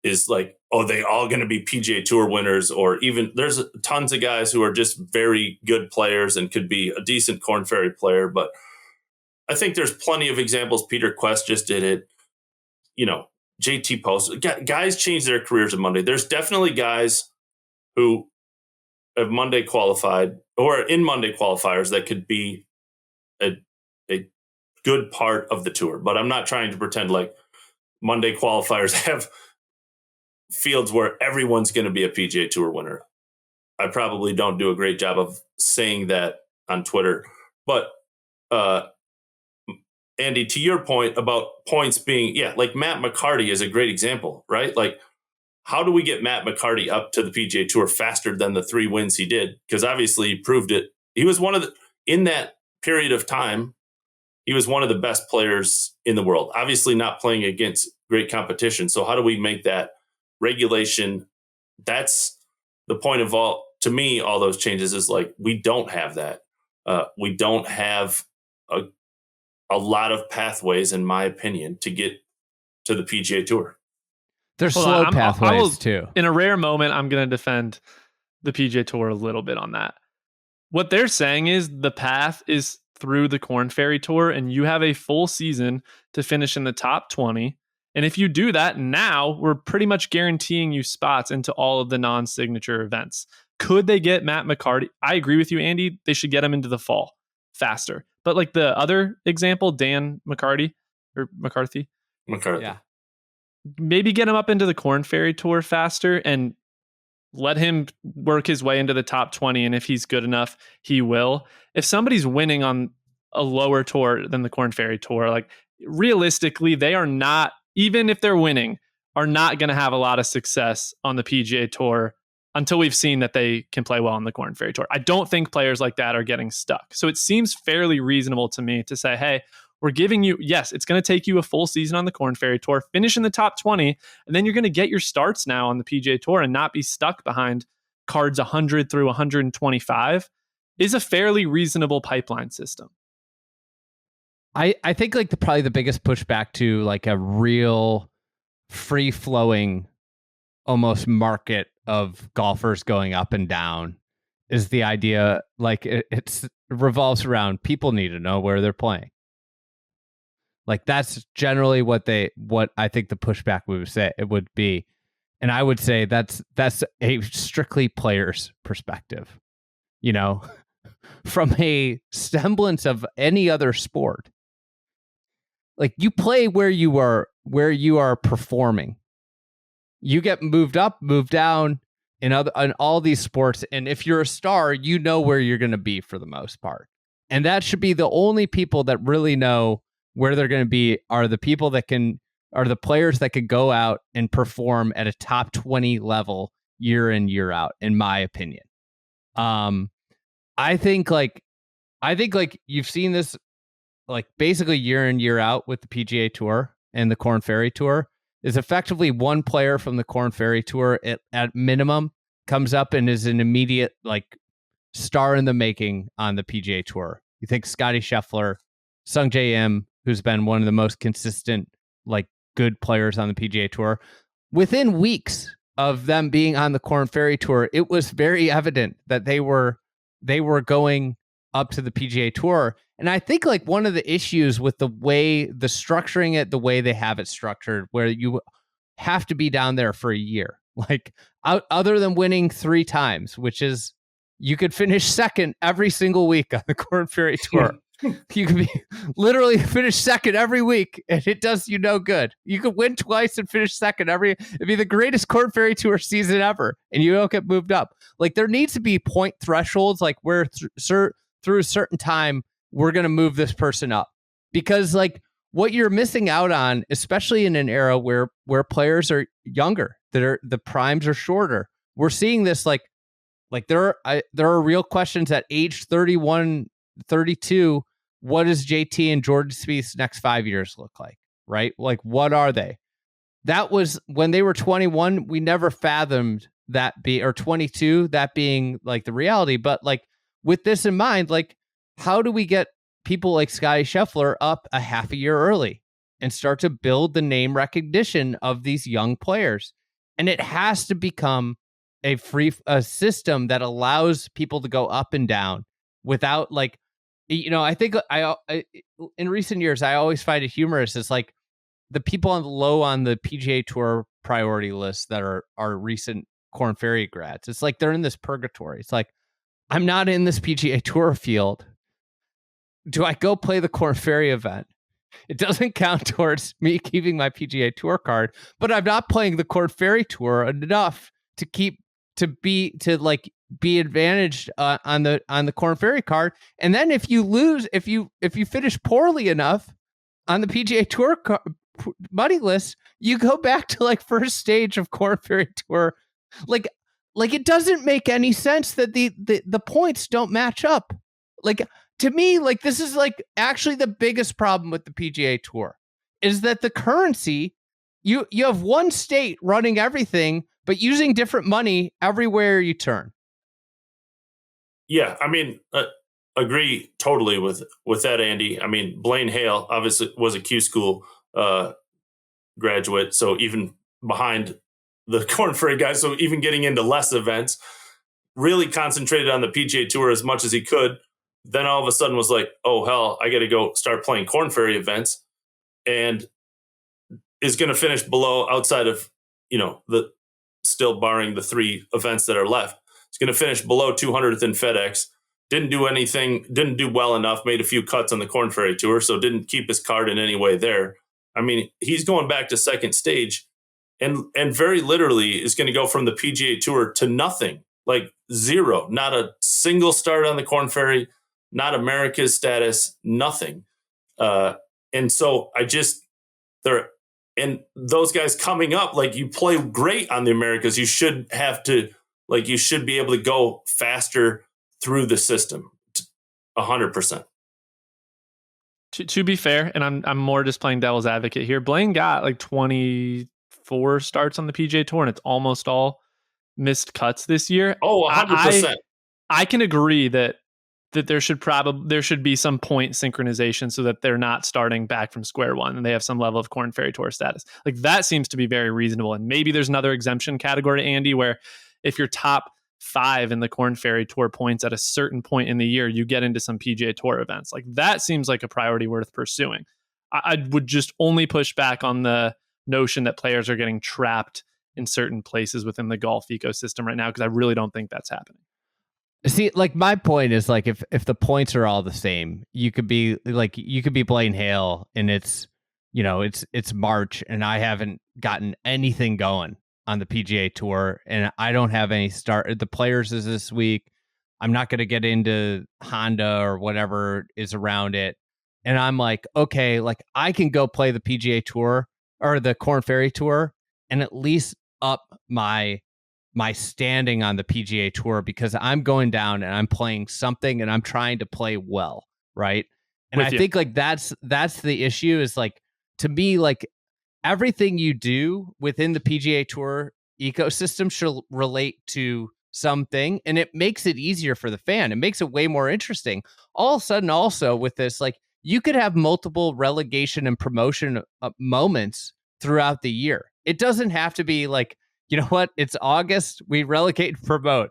is like, oh, they all going to be PGA Tour winners, or even there's tons of guys who are just very good players and could be a decent Korn Ferry player, but I think there's plenty of examples. Peter Quest just did it. JT Post. Guys change their careers on Monday. There's definitely guys who have Monday qualified or in Monday qualifiers that could be a good part of the tour. But I'm not trying to pretend like Monday qualifiers have fields where everyone's going to be a PGA Tour winner. I probably don't do a great job of saying that on Twitter. But Andy, to your point about points being, like Matt McCarty is a great example, right? Like, how do we get Matt McCarty up to the PGA Tour faster than the 3 wins he did? Because obviously he proved it. He was in that period of time, he was one of the best players in the world, obviously not playing against great competition. So how do we make that regulation? That's the point of all those changes is like, we don't have that. We don't have a lot of pathways, in my opinion, to get to the PGA Tour. There's slow pathways too. In a rare moment, I'm going to defend the PGA Tour a little bit on that. What they're saying is the path is through the Korn Ferry Tour, and you have a full season to finish in the top 20. And if you do that, now we're pretty much guaranteeing you spots into all of the non-signature events. Could they get Matt McCarty? I agree with you, Andy. They should get him into the fall faster. But like the other example, Dan McCarthy. Yeah. Maybe get him up into the Korn Ferry Tour faster and let him work his way into the top 20. And if he's good enough, he will. If somebody's winning on a lower tour than the Korn Ferry Tour, like realistically, they are not, even if they're winning, are not going to have a lot of success on the PGA Tour until we've seen that they can play well on the Korn Ferry Tour. I don't think players like that are getting stuck. So it seems fairly reasonable to me to say, hey, we're giving you, yes, it's going to take you a full season on the Korn Ferry Tour, finish in the top 20, and then you're going to get your starts now on the PGA Tour and not be stuck behind cards 100 through 125 is a fairly reasonable pipeline system. I think like probably the biggest pushback to like a real free-flowing almost market of golfers going up and down is the idea like it revolves around people need to know where they're playing. Like that's generally what I think the pushback would say it would be. And I would say that's a strictly player's perspective, from a semblance of any other sport. Like you play where you are performing. You get moved up, moved down in all these sports. And if you're a star, you know where you're going to be for the most part. And that should be the only people that really know where they're going to be are the people that are the players that could go out and perform at a top 20 level year in, year out, in my opinion. I think you've seen this like basically year in, year out with the PGA Tour and the Korn Ferry Tour. Is effectively one player from the Korn Ferry Tour at minimum comes up and is an immediate like star in the making on the PGA Tour. You think Scotty Scheffler, Sung J M, who's been one of the most consistent like good players on the PGA Tour, within weeks of them being on the Korn Ferry Tour, it was very evident that they were going up to the PGA Tour. And I think like one of the issues with the structuring it, the way they have it structured, where you have to be down there for a year, like other than winning 3 times, which is you could finish second every single week on the Korn Ferry Tour. You could be literally finish second every week, and it does you no good. You could win twice and finish second it'd be the greatest Corn Ferry Tour season ever, and you don't get moved up. Like, there needs to be point thresholds, like where through a certain time, we're going to move this person up. Because, like, what you're missing out on, especially in an era where players are younger, the primes are shorter. We're seeing this, like there are real questions at age 31, 32. What does JT and Jordan Spieth's next 5 years look like, right? Like, what are they? That was when they were 21. We never fathomed that or 22, that being like the reality. But like, with this in mind, like, how do we get people like Scottie Scheffler up a half a year early and start to build the name recognition of these young players? And it has to become a system that allows people to go up and down without, like, I think I in recent years, I always find it humorous. It's like the people on the PGA Tour priority list that are recent Corn Ferry grads. It's like they're in this purgatory. It's like, I'm not in this PGA Tour field. Do I go play the Corn Ferry event? It doesn't count towards me keeping my PGA Tour card, but I'm not playing the Corn Ferry Tour enough to be advantaged on the Corn Ferry card. And then if you lose, if you finish poorly enough on the PGA Tour money list, you go back to like first stage of Corn Ferry Tour. Like it doesn't make any sense that the points don't match up. Like, to me, like, this is like actually the biggest problem with the PGA Tour is that the currency, you have one state running everything, but using different money everywhere you turn. Yeah, I mean, agree totally with that, Andy. I mean, Blaine Hale obviously was a Q school graduate, so even behind the Corn Ferry guys, so even getting into less events, really concentrated on the PGA Tour as much as he could. Then all of a sudden was like, oh, hell, I got to go start playing Corn Ferry events, and is going to finish below, outside of, the still barring the 3 events that are left. It's going to finish below 200th in FedEx. Didn't do well enough, made a few cuts on the Corn Ferry Tour, so didn't keep his card in any way there. I mean, he's going back to second stage and very literally is going to go from the PGA Tour to nothing, like zero, not a single start on the Corn Ferry, not America's status, nothing. And so and those guys coming up, like, you play great on the Americas, you should be able to go faster through the system, 100%. To be fair, and I'm more just playing devil's advocate here, Blaine got like 24 starts on the PGA Tour, and it's almost all missed cuts this year. Oh, 100%. I can agree that there should be some point synchronization so that they're not starting back from square one and they have some level of Corn Ferry Tour status. Like, that seems to be very reasonable. And maybe there's another exemption category, Andy, where if you're top 5 in the Corn Ferry Tour points at a certain point in the year, you get into some PGA Tour events. Like, that seems like a priority worth pursuing. I would just only push back on the notion that players are getting trapped in certain places within the golf ecosystem right now, because I really don't think that's happening. See, like, my point is, like, if the points are all the same, you could be Blaine Hale, and it's March, and I haven't gotten anything going on the PGA Tour, and I don't have any start. The Players is this week. I'm not going to get into Honda or whatever is around it, and I'm like, okay, like, I can go play the PGA Tour or the Corn Ferry Tour, and at least up my standing on the PGA Tour, because I'm going down and I'm playing something and I'm trying to play well, right? And I think, like, that's the issue, is, like, to me, like, everything you do within the PGA Tour ecosystem should relate to something, and it makes it easier for the fan. It makes it way more interesting. All of a sudden, also with this, like, you could have multiple relegation and promotion moments throughout the year. It doesn't have to be like, you know what? It's August. We relegate and promote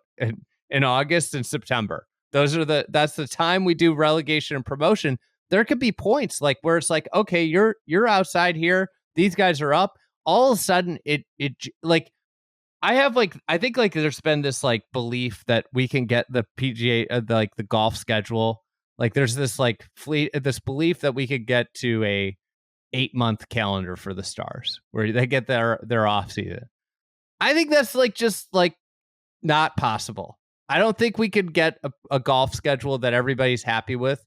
in August and September. That's the time we do relegation and promotion. There could be points like where it's like, okay, you're outside here. These guys are up. All of a sudden, it like, I think like there's been this like belief that we can get the PGA, the golf schedule Like there's this this belief that we could get to a 8-month calendar for the stars where they get their off season. I think that's just not possible. I don't think we could get a golf schedule that everybody's happy with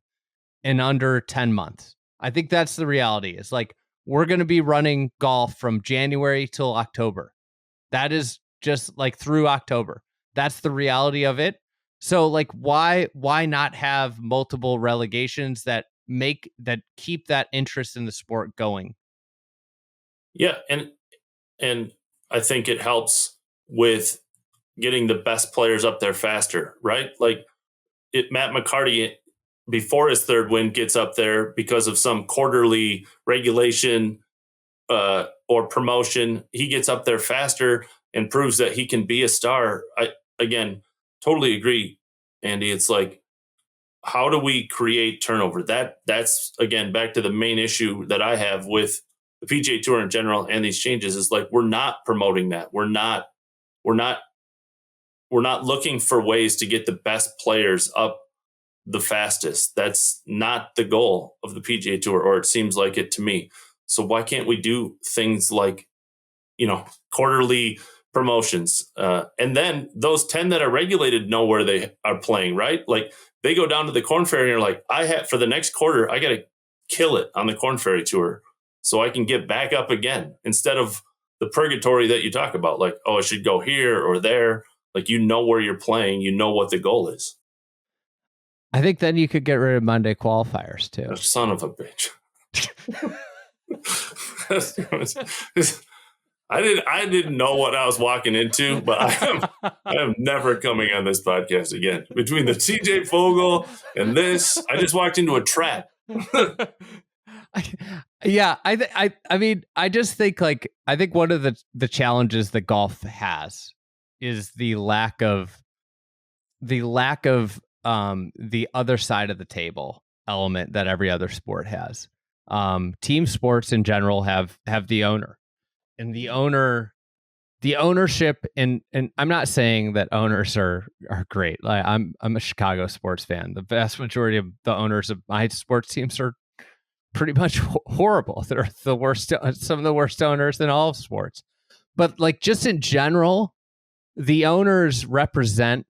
in under 10 months. I think that's the reality. It's we're going to be running golf from January till October. That is just through October. That's the reality of it. So why not have multiple relegations that keep that interest in the sport going? Yeah, and I think it helps with getting the best players up there faster, right? Matt McCarty, before his third win, gets up there because of some quarterly regulation or promotion. He gets up there faster and proves that he can be a star. I, again, totally agree, Andy. It's how do we create turnover? That's again, back to the main issue that I have with the PGA Tour in general and these changes is we're not promoting that. We're not looking for ways to get the best players up the fastest. That's not the goal of the PGA Tour, or it seems like it to me. So why can't we do things quarterly promotions? And then those 10 that are regulated know where they are playing, right? They go down to the Korn Ferry and are for the next quarter, I got to kill it on the Korn Ferry Tour so I can get back up again, instead of the purgatory that you talk about. I should go here or there. Where you're playing, what the goal is. I think then you could get rid of Monday qualifiers too. Son of a bitch. I didn't know what I was walking into, but I am never coming on this podcast again. Between the TJ Fogel and this, I just walked into a trap. Yeah, I mean, I just think I think one of the challenges that golf has is the lack of the other side of the table element that every other sport has. Team sports in general have the owner, and the ownership, and I'm not saying that owners are great. I'm a Chicago sports fan. The vast majority of the owners of my sports teams are pretty much horrible. They're the worst, some of the worst owners in all of sports. But just in general, the owners represent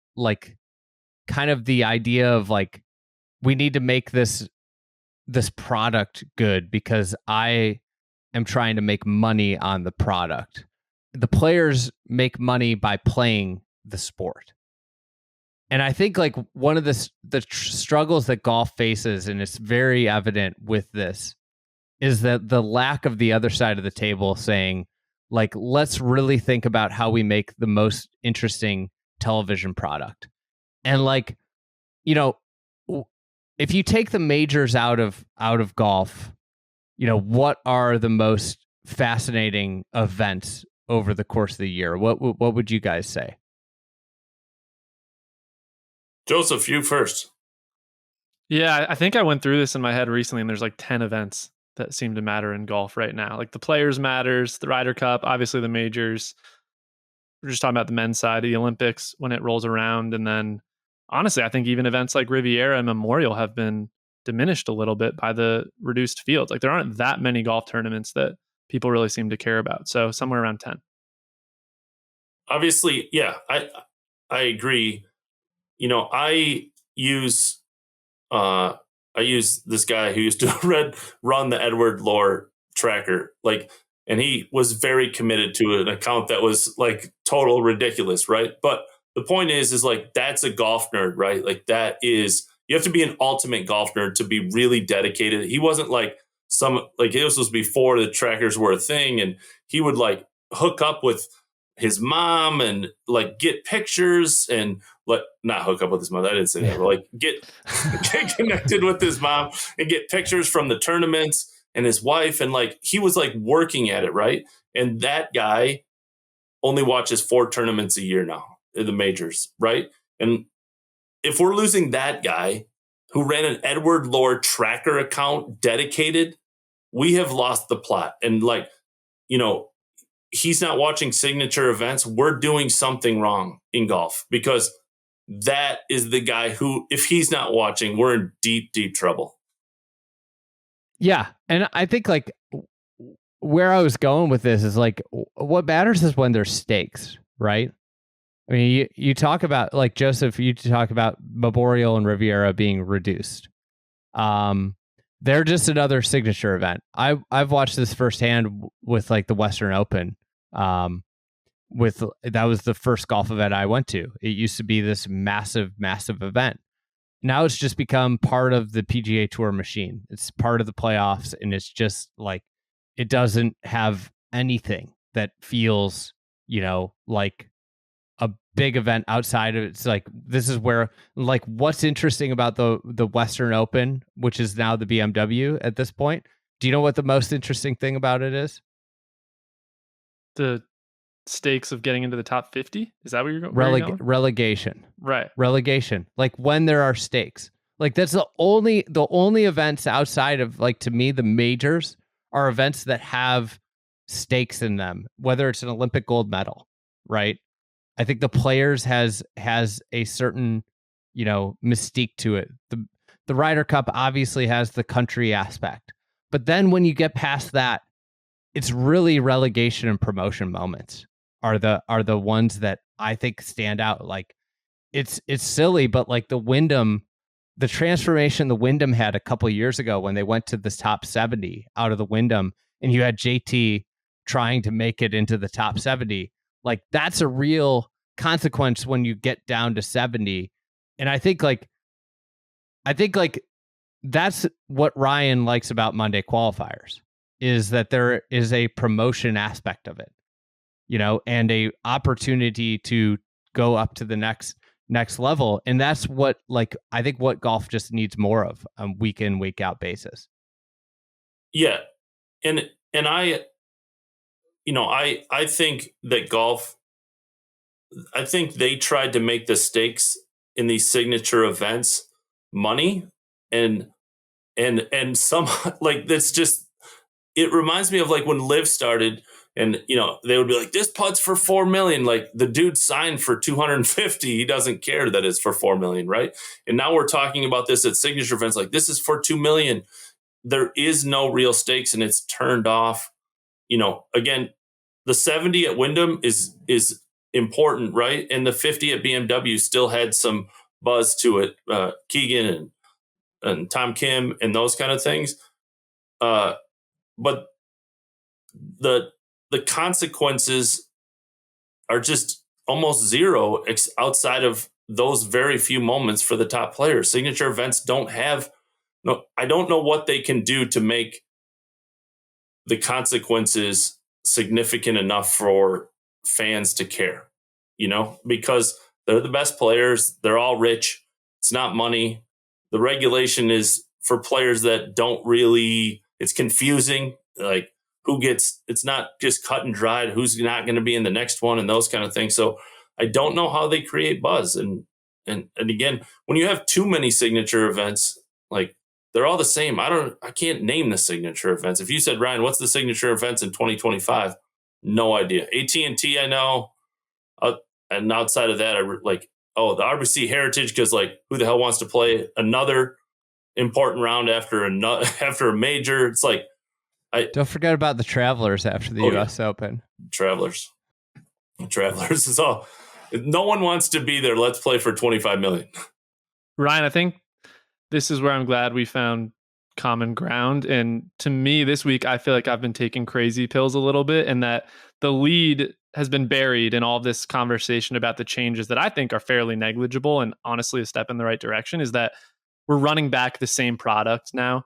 kind of the idea of we need to make this product good because I am trying to make money on the product. The players make money by playing the sport. And I think one of the struggles that golf faces, and it's very evident with this, is that the lack of the other side of the table saying, let's really think about how we make the most interesting television product. And if you take the majors out of golf, what are the most fascinating events over the course of the year? What would you guys say? Joseph, you first. Yeah, I think I went through this in my head recently, and there's 10 events that seem to matter in golf right now. The Players matters, the Ryder Cup, obviously the majors. We're just talking about the men's side of the Olympics when it rolls around. And then honestly, I think even events like Riviera and Memorial have been diminished a little bit by the reduced fields. There aren't that many golf tournaments that people really seem to care about. So somewhere around 10. Obviously, yeah, I agree. I use this guy who used to run the Edward Lohr tracker, and he was very committed to an account that was total ridiculous, right? But the point is that's a golf nerd, right? You have to be an ultimate golf nerd to be really dedicated. He wasn't this was before the trackers were a thing, and he would hook up with his mom and get pictures and not hook up with his mom. I didn't say that, but get connected with his mom and get pictures from the tournaments and his wife. And he was working at it. Right. And that guy only watches 4 tournaments a year now in the majors. Right. And if we're losing that guy who ran an Edward Lohr tracker account dedicated, we have lost the plot. And he's not watching signature events. We're doing something wrong in golf because that is the guy who, if he's not watching, we're in deep, deep trouble. Yeah. And I think like where I was going with this is like, what matters is when there's stakes, right? I mean, you talk about like Joseph, you talk about Memorial and Riviera being reduced. They're just another signature event. I've watched this firsthand with like the Western Open. That was the first golf event I went to. It used to be this massive, massive event. Now it's just become part of the PGA Tour machine. It's part of the playoffs, and it's just like it doesn't have anything that feels, like a big event outside of it. It's like this is where like what's interesting about the Western Open, which is now the BMW at this point. Do you know what the most interesting thing about it is? The stakes of getting into the top 50. Is that where you're going? Relegation. Right. Relegation. Like when there are stakes. Like that's the only events outside of like, to me, the majors are events that have stakes in them, whether it's an Olympic gold medal, right? I think the Players has a certain, mystique to it. The Ryder Cup obviously has the country aspect. But then when you get past that, it's really relegation and promotion moments are the ones that I think stand out. Like it's silly, but like the transformation the Wyndham had a couple of years ago when they went to the top 70 out of the Wyndham, and you had JT trying to make it into the top 70. Like that's a real consequence when you get down to 70. And I think like that's what Ryan likes about Monday qualifiers, is that there is a promotion aspect of it, and a opportunity to go up to the next level. And that's what, like, I think what golf just needs more of on week in, week out basis. Yeah. And I think that golf, I think they tried to make the stakes in these signature events money, and some like that's just, it reminds me of like when Liv started, and they would be like, this putt's for 4 million. Like the dude signed for 250. He doesn't care that it's for 4 million, right? And now we're talking about this at signature events, like this is for 2 million. There is no real stakes, and it's turned off. Again, the 70 at Wyndham is important, right? And the 50 at BMW still had some buzz to it. Keegan and Tom Kim and those kind of things. But the consequences are just almost zero outside of those very few moments for the top players. Signature events don't have I don't know what they can do to make the consequences significant enough for fans to care, because they're the best players. They're all rich. It's not money. The regulation is for players that don't really, it's confusing. Like it's not just cut and dried. Who's not going to be in the next one and those kind of things. So I don't know how they create buzz. And again, when you have too many signature events, like they're all the same. I can't name the signature events. If you said, Ryan, what's the signature events in 2025? No idea. AT&T, I know. And outside of that, the RBC Heritage, because like who the hell wants to play another important round after a major? It's like, don't forget about the Travelers after the U.S. Open. Travelers is all. No one wants to be there. Let's play for 25 million. Ryan, I think this is where I'm glad we found common ground. And to me, this week, I feel like I've been taking crazy pills a little bit, and that the lead has been buried in all of this conversation about the changes that I think are fairly negligible and honestly a step in the right direction, is that we're running back the same product now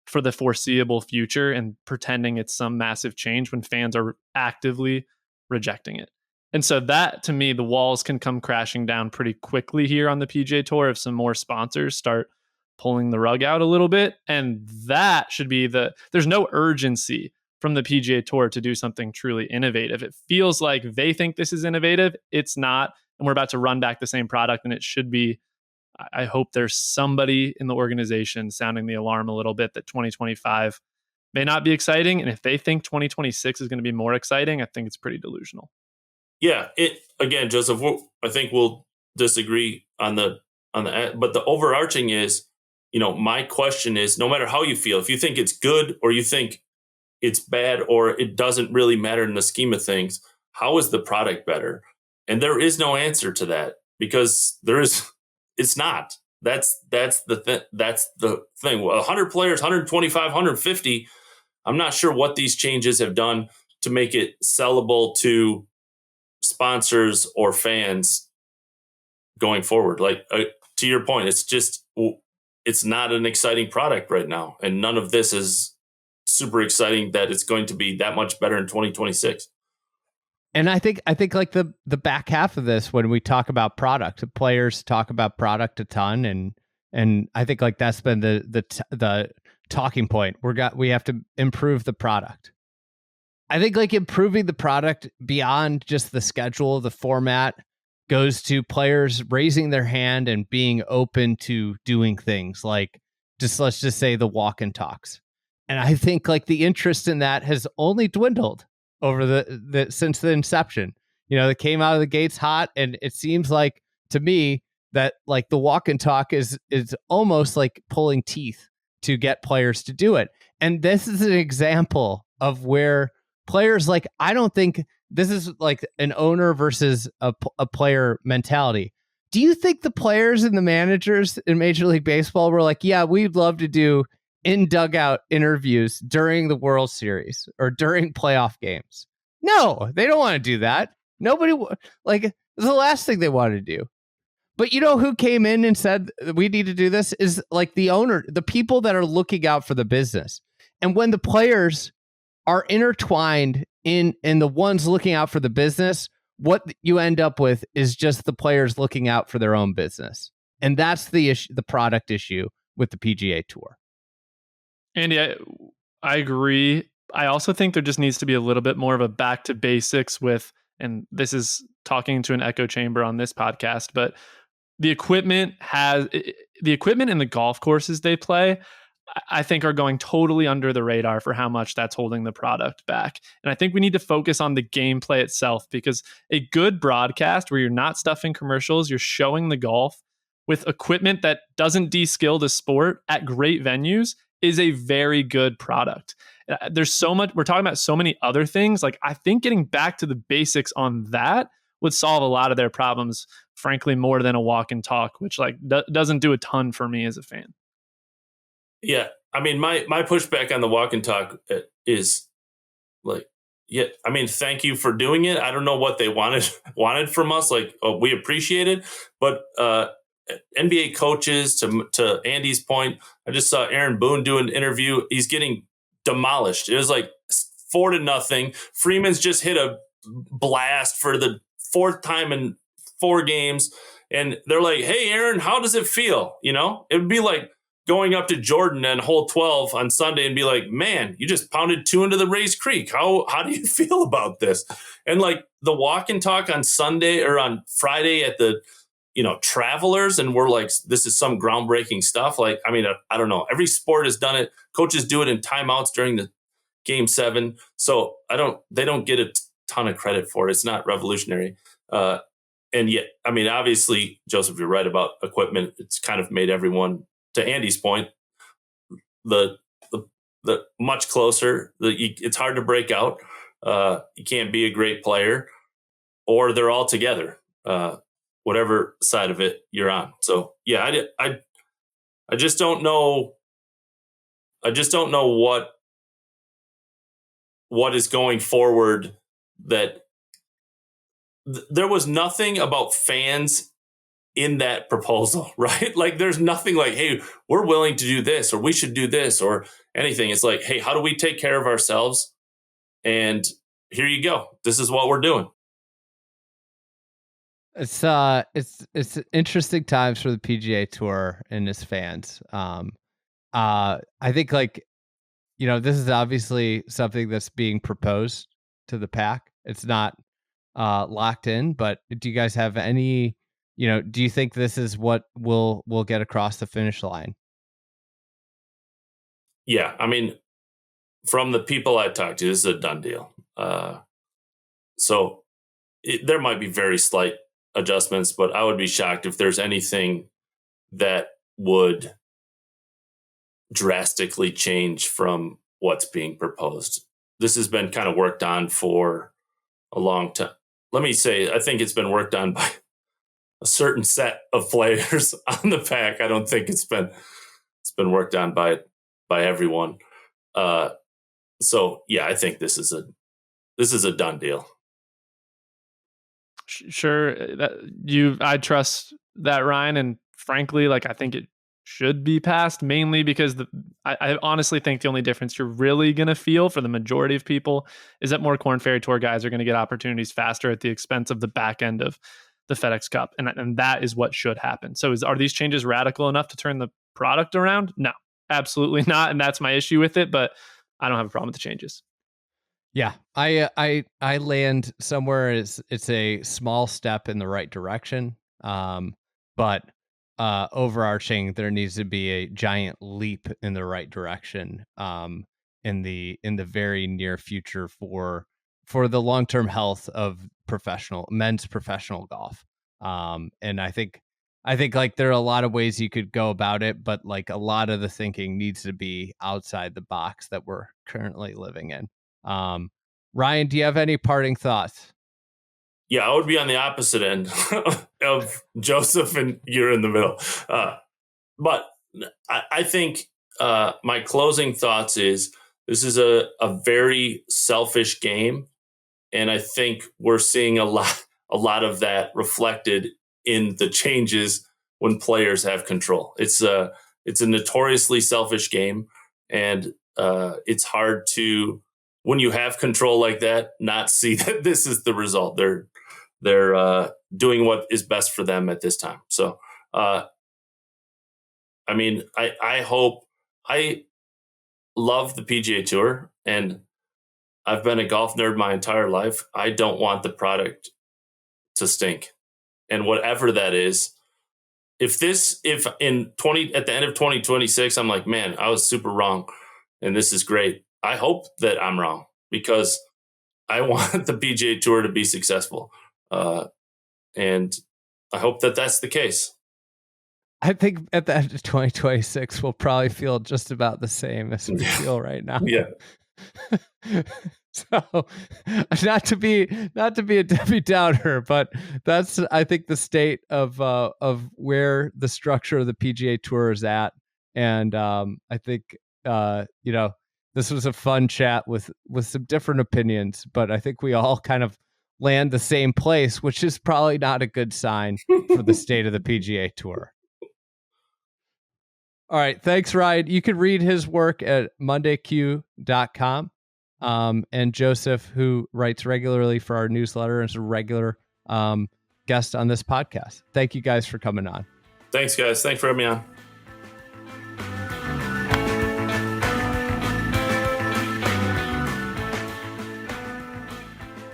for the foreseeable future and pretending it's some massive change when fans are actively rejecting it. And so that, to me, the walls can come crashing down pretty quickly here on the PGA Tour if some more sponsors start pulling the rug out a little bit. And that should be there's no urgency from the PGA Tour to do something truly innovative. It feels like they think this is innovative. It's not. And we're about to run back the same product, and it should be. I hope there's somebody in the organization sounding the alarm a little bit that 2025 may not be exciting. And if they think 2026 is going to be more exciting, I think it's pretty delusional. Yeah. Again, Joseph, I think we'll disagree but the overarching is, my question is, no matter how you feel, if you think it's good or you think it's bad or it doesn't really matter in the scheme of things, how is the product better? And there is no answer to that because it's not. That's the thing. 100 players, 125, 150. I'm not sure what these changes have done to make it sellable to sponsors or fans going forward. Like to your point, it's not an exciting product right now, and none of this is super exciting that it's going to be that much better in 2026. And I think like the back half of this, when we talk about product, players talk about product a ton, and I think like that's been the talking point. We have to improve the product. I think like improving the product beyond just the schedule, the format, goes to players raising their hand and being open to doing things like let's just say the walk and talks. And I think like the interest in that has only dwindled over the since the inception. They came out of the gates hot, and it seems like to me that like the walk and talk is almost like pulling teeth to get players to do it. And this is an example of where players, like, I don't think this is like an owner versus a player mentality. Do you think the players and the managers in Major League Baseball were like, yeah, we'd love to do in dugout interviews during the World Series or during playoff games? No, they don't want to do that. Nobody, like, it's the last thing they want to do. But you know who came in and said we need to do this is like the owner, the people that are looking out for the business. And when the players are intertwined in the ones looking out for the business, what you end up with is just the players looking out for their own business. And that's the issue, the product issue with the PGA Tour. Andy, I agree. I also think there just needs to be a little bit more of a back to basics with, and this is talking to an echo chamber on this podcast, but the equipment and the golf courses they play, I think, are going totally under the radar for how much that's holding the product back. And I think we need to focus on the gameplay itself, because a good broadcast where you're not stuffing commercials, you're showing the golf with equipment that doesn't de-skill the sport at great venues is a very good product. There's so much, we're talking about so many other things. Like, I think getting back to the basics on that would solve a lot of their problems, frankly, more than a walk and talk, which like doesn't do a ton for me as a fan. Yeah. I mean, my pushback on the walk and talk is like, yeah, I mean, thank you for doing it. I don't know what they wanted from us. Like, we appreciate it, but NBA coaches, to Andy's point, I just saw Aaron Boone do an interview. He's getting demolished. It was like 4-0. Freeman's just hit a blast for the fourth time in 4 games. And they're like, hey, Aaron, how does it feel? It would be like going up to Jordan and hole 12 on Sunday and be like, man, you just pounded 2 into the Rays Creek. How do you feel about this? And like the walk and talk on Sunday or on Friday at the, Travelers, and we're like, this is some groundbreaking stuff. Like, I mean, I don't know. Every sport has done it. Coaches do it in timeouts during the Game 7. So they don't get a ton of credit for it. It's not revolutionary. And yet, I mean, obviously, Joseph, you're right about equipment. It's kind of made everyone, to Andy's point, the much closer. It's hard to break out. You can't be a great player, or they're all together. Whatever side of it you're on. So yeah, I just don't know. I just don't know what is going forward. That there was nothing about fans in that proposal, right? Like, there's nothing like, hey, we're willing to do this, or we should do this, or anything. It's like, hey, how do we take care of ourselves? And here you go. This is what we're doing. It's interesting times for the PGA Tour and its fans. I think like, this is obviously something that's being proposed to the pack. It's not locked in, but do you guys have any, do you think this is what we'll get across the finish line? Yeah. I mean, from the people I talked to, this is a done deal. So there might be very slight adjustments, but I would be shocked if there's anything that would drastically change from what's being proposed. This has been kind of worked on for a long time. Let me say, I think it's been worked on by a certain set of players on the pack. I don't think it's been worked on by everyone. So yeah, I think this is a done deal. Sure, I trust that, Ryan, and frankly, like I think it should be passed, mainly because I honestly think the only difference you're really going to feel for the majority of people is that more Corn Ferry Tour guys are going to get opportunities faster at the expense of the back end of the FedEx Cup, and that is what should happen. So are these changes radical enough to turn the product around? No, absolutely not, and that's my issue with it, but I don't have a problem with the changes. Yeah, I land somewhere. It's a small step in the right direction, but overarching, there needs to be a giant leap in the right direction in the very near future for the long-term health of men's professional golf. And I think like there are a lot of ways you could go about it, but like a lot of the thinking needs to be outside the box that we're currently living in. Ryan, do you have any parting thoughts? Yeah, I would be on the opposite end of Joseph, and you're in the middle. But I think my closing thoughts is this is a very selfish game, and I think we're seeing a lot of that reflected in the changes when players have control. It's a notoriously selfish game, and it's hard to, when you have control like that, not see that this is the result. They're doing what is best for them at this time. So, I mean, I love the PGA Tour, and I've been a golf nerd my entire life. I don't want the product to stink, and whatever that is. If at the end of 2026, I'm like, man, I was super wrong, and this is great. I hope that I'm wrong, because I want the PGA Tour to be successful. And I hope that that's the case. I think at the end of 2026, we'll probably feel just about the same as we feel right now. Yeah. So not to be a Debbie Downer, but that's, I think, the state of where the structure of the PGA Tour is at. And I think, this was a fun chat with some different opinions, but I think we all kind of land the same place, which is probably not a good sign for the state of the PGA Tour. All right. Thanks, Ryan. You can read his work at mondayq.com. And Joseph, who writes regularly for our newsletter and is a regular guest on this podcast. Thank you guys for coming on. Thanks, guys. Thanks for having me on.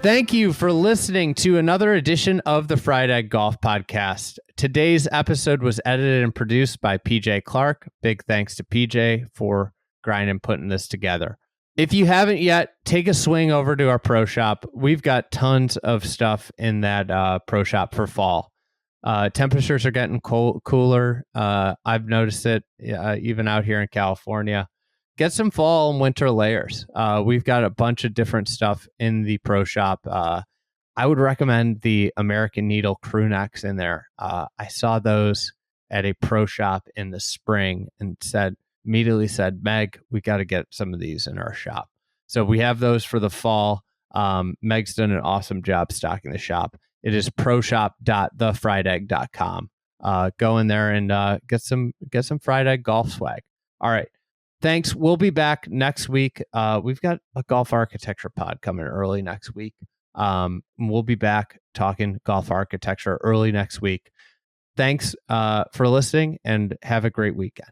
Thank you for listening to another edition of the Fried Egg Golf Podcast. Today's episode was edited and produced by PJ Clark. Big thanks to PJ for grinding and putting this together. If you haven't yet, take a swing over to our pro shop. We've got tons of stuff in that pro shop for fall. Temperatures are getting cooler. I've noticed it even out here in California. Get some fall and winter layers. We've got a bunch of different stuff in the pro shop. I would recommend the American Needle crew necks in there. I saw those at a pro shop in the spring and immediately said, Meg, we got to get some of these in our shop. So we have those for the fall. Meg's done an awesome job stocking the shop. It is proshop.thefriedegg.com. Go in there and get some fried egg golf swag. All right. Thanks. We'll be back next week. We've got a golf architecture pod coming early next week. We'll be back talking golf architecture early next week. Thanks for listening, and have a great weekend.